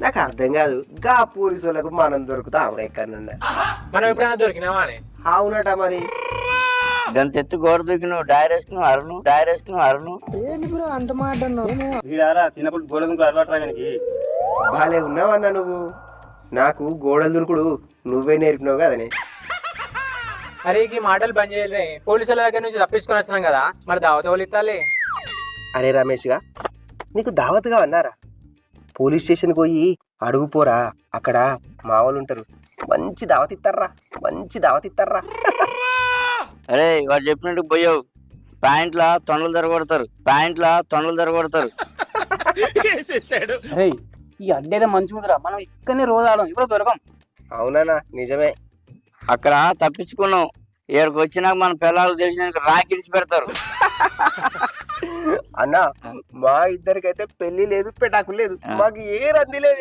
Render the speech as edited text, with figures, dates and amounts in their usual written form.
నాకు అర్థం కాదు గా పోలీసులకు మనం దొరుకుతాం ఎక్కడన్నా. మనం ఎప్పుడైనా దొరికినావా అని? అవునట మరి. గంతెత్తు గోడ దూకిను డైరెక్ట్ అరుణు ఏంటి బ్రో అంత మాట అన్నావు? చిన్నప్పుడు గోడకు అలవాటు రానికి బాలే ఉన్నావన్నా నువ్వు. నాకు గోడలు దునుకుడు నువ్వే నేర్పినావు కదనే. అరే ఈ మాటలు బంద్ చేయలే, పోలీసుల దగ్గర నుంచి తప్పించుకొని వచ్చినాం కదా, మరి దావత వాళ్ళు ఇస్తాలే. అరే రమేష్గా, నీకు దావత్గా అన్నారా? పోలీస్ స్టేషన్కి పోయి అడుగుపోరా, అక్కడ మా వాళ్ళు ఉంటారు, మంచి దావత్ ఇస్తారా. అరే వాడు చెప్పినట్టు పోయావు, ప్యాంట్ల తొండలు జరగొడతారు. అరే ఈ అడ్డేదో మంచి ముద్ర, మనం ఇక్కడనే రోజు ఆడం, ఇప్పుడు దొరకం. అవునా? నిజమే. అక్కడ తప్పించుకున్నాం, ఇక్కడికి వచ్చినాక మన పిల్లలు తెలిసినాక రాకిడిసి పెడతారు. అన్నా మా ఇద్దరికైతే పెళ్లి లేదు, పెటాకు లేదు, మాకు ఏ రంది లేదు.